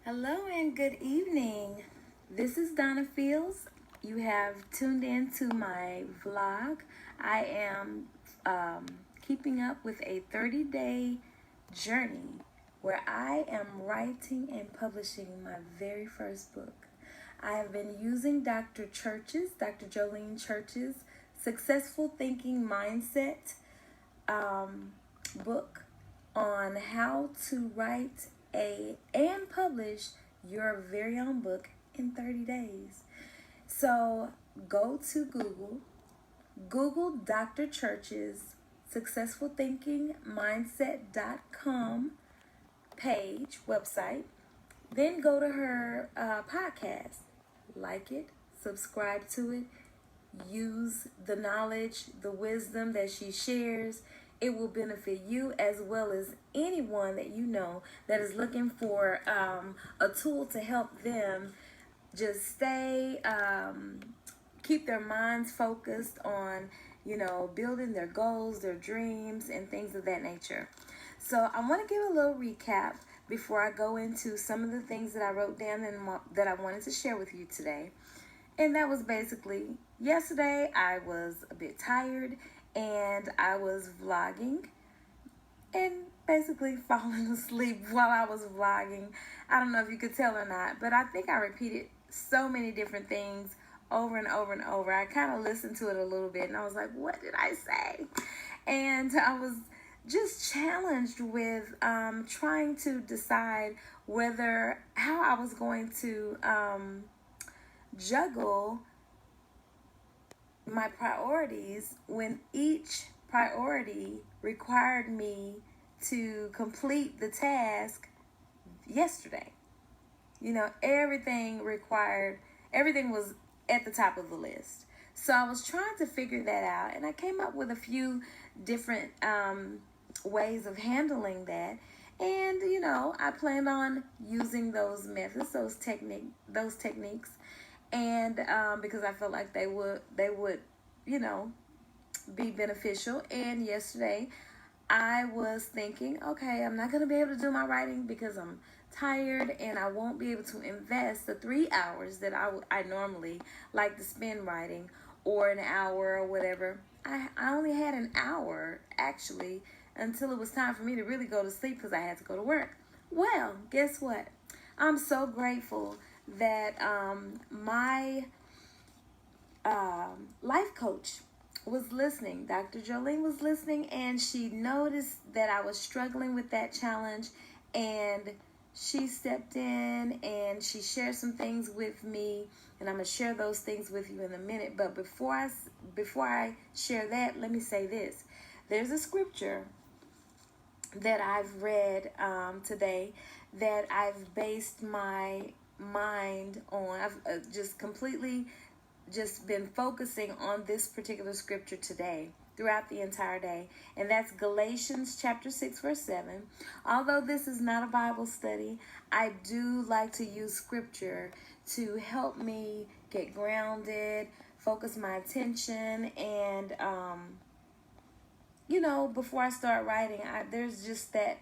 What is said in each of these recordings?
Hello and good evening. This is Donna Fields. You have tuned in to my vlog. I am keeping up with a 30-day journey where I am writing and publishing my very first book. I have been using Dr. Jolene Church's Successful Thinking Mindset book on how to write and publish your very own book in 30 days. So go to Google Dr. Church's Successful Thinking Mindset.com website, then go to her podcast, like it, subscribe to it, use the knowledge, the wisdom that she shares. It will benefit you as well as anyone that you know that is looking for a tool to help them just keep their minds focused on, building their goals, their dreams, and things of that nature. So I want to give a little recap before I go into some of the things that I wrote down and that I wanted to share with you today. And that was basically yesterday. I was a bit tired and I was vlogging and basically falling asleep while I was vlogging. I don't know if you could tell or not, but I think I repeated so many different things over and over and over. I kind of listened to it a little bit and I was like, what did I say? And I was just challenged with trying to decide how I was going to juggle my priorities when each priority required me to complete the task yesterday. Everything was at the top of the list. So I was trying to figure that out, and I came up with a few different ways of handling that. And I planned on using those methods, those techniques, and because I felt like they would be beneficial. And yesterday I was thinking, okay, I'm not going to be able to do my writing because I'm tired and I won't be able to invest the 3 hours that I normally like to spend writing, or an hour or whatever. I only had an hour actually until it was time for me to really go to sleep because I had to go to work. Well, guess what? I'm so grateful that my life coach was listening. Dr. Jolene was listening, and she noticed that I was struggling with that challenge, and she stepped in and she shared some things with me, and I'm going to share those things with you in a minute. But before I share that, let me say this. There's a scripture that I've read today that I've based my mind on. I've just been focusing on this particular scripture today throughout the entire day, and that's Galatians chapter 6 verse 7. Although this is not a Bible study, I do like to use scripture to help me get grounded, focus my attention, and before I start writing, there's just that,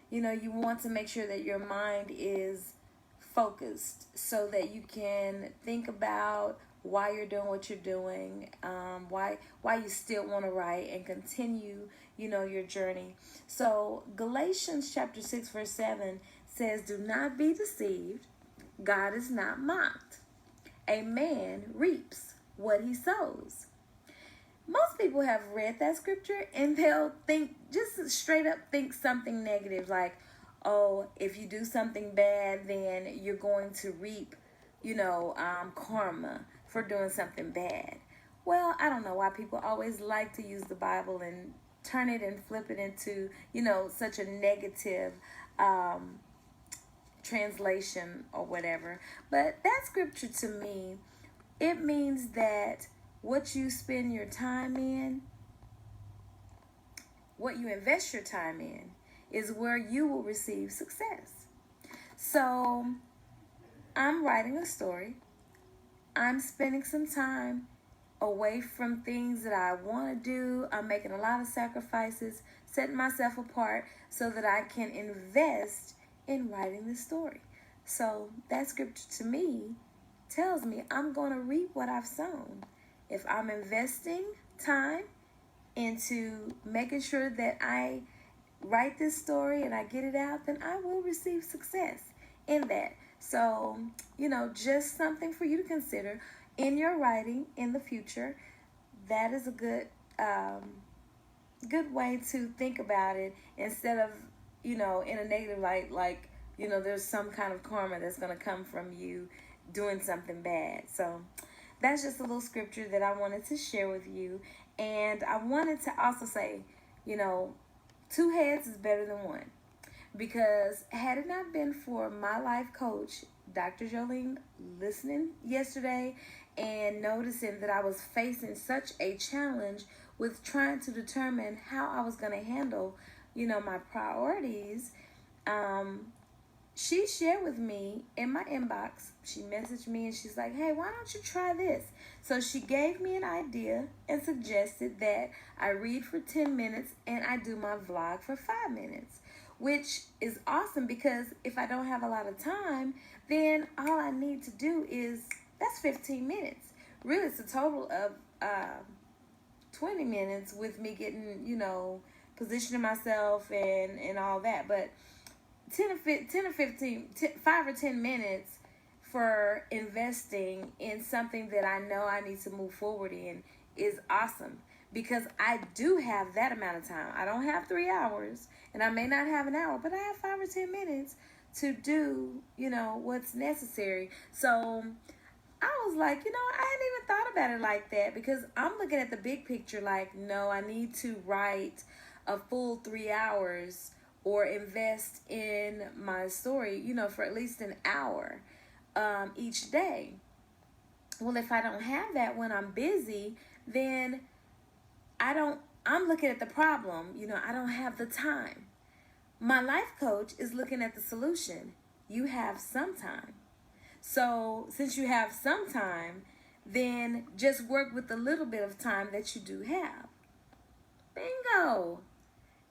you want to make sure that your mind is focused so that you can think about why you're doing what you're doing, why you still want to write and continue, your journey. So Galatians chapter 6 verse 7 says, do not be deceived. God is not mocked. A man reaps what he sows. Most people have read that scripture and they'll just straight up think something negative, like, oh, if you do something bad, then you're going to reap, karma for doing something bad. Well, I don't know why people always like to use the Bible and turn it and flip it into, such a negative translation or whatever. But that scripture to me, it means that what you spend your time in, what you invest your time in, is where you will receive success. So I'm writing a story. I'm spending some time away from things that I want to do. I'm making a lot of sacrifices, setting myself apart so that I can invest in writing the story. So that scripture to me tells me I'm going to reap what I've sown. If I'm investing time into making sure that I write this story and I get it out, then I will receive success in that. So, just something for you to consider in your writing in the future. That is a good way to think about it, instead of, in a negative light, like, there's some kind of karma that's going to come from you doing something bad. So that's just a little scripture that I wanted to share with you. And I wanted to also say, two heads is better than one. Because had it not been for my life coach, Dr. Jolene, listening yesterday and noticing that I was facing such a challenge with trying to determine how I was going to handle, my priorities, she shared with me in my inbox. She messaged me and she's like, hey, why don't you try this? So she gave me an idea and suggested that I read for 10 minutes and I do my vlog for 5 minutes, which is awesome because if I don't have a lot of time, then all I need to do is, that's 15 minutes. Really, it's a total of 20 minutes with me getting, positioning myself and all that. But 10 or 15, 5 or 10 minutes for investing in something that I know I need to move forward in is awesome, because I do have that amount of time. I don't have 3 hours, and I may not have an hour, but I have 5 or 10 minutes to do, what's necessary. So I was like, I hadn't even thought about it like that, because I'm looking at the big picture like, no, I need to write a full 3 hours or invest in my story, for at least an hour each day. Well, if I don't have that when I'm busy, then I'm looking at the problem, I don't have the time. My life coach is looking at the solution. You have some time. So since you have some time, then just work with the little bit of time that you do have. Bingo.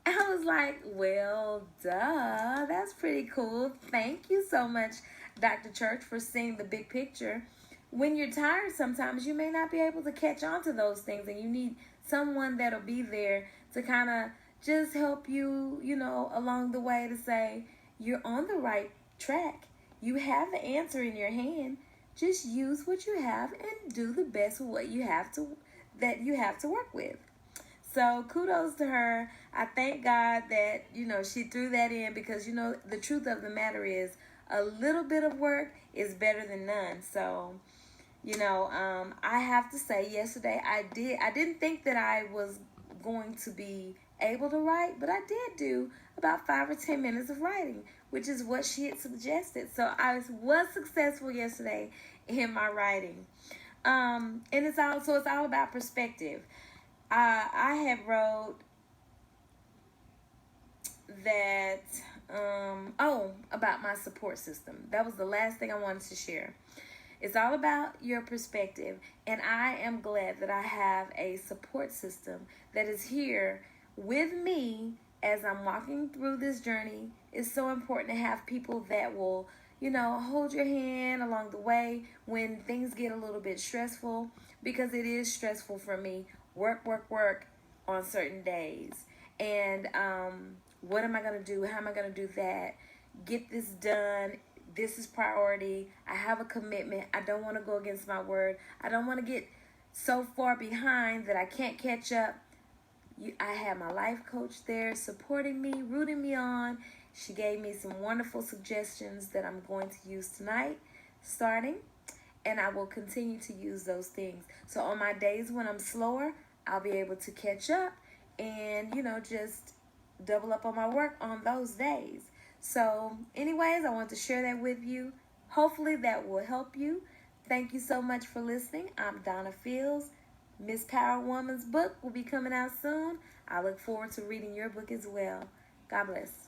I was like, well, duh, that's pretty cool. Thank you so much, Dr. Church, for seeing the big picture. When you're tired, sometimes you may not be able to catch on to those things, and you need someone that'll be there to kind of just help you, along the way, to say, you're on the right track. You have the answer in your hand. Just use what you have and do the best with what you have to work with. So kudos to her. I thank God that, she threw that in, because, the truth of the matter is a little bit of work is better than none. So, I have to say yesterday I didn't think that I was going to be able to write, but I did do about 5 or 10 minutes of writing, which is what she had suggested. So I was successful yesterday in my writing. And it's all about perspective. I had wrote that, about my support system. That was the last thing I wanted to share. It's all about your perspective, and I am glad that I have a support system that is here with me as I'm walking through this journey. It's so important to have people that will, hold your hand along the way when things get a little bit stressful, because it is stressful for me. Work on certain days. And what am I going to do? How am I going to do that? Get this done. This is priority. I have a commitment. I don't want to go against my word. I don't want to get so far behind that I can't catch up. I had my life coach there supporting me, rooting me on. She gave me some wonderful suggestions that I'm going to use tonight, starting, and I will continue to use those things. So on my days when I'm slower, I'll be able to catch up and, just double up on my work on those days. So anyways, I want to share that with you. Hopefully that will help you. Thank you so much for listening. I'm Donna Fields. Miss Power Woman's book will be coming out soon. I look forward to reading your book as well. God bless.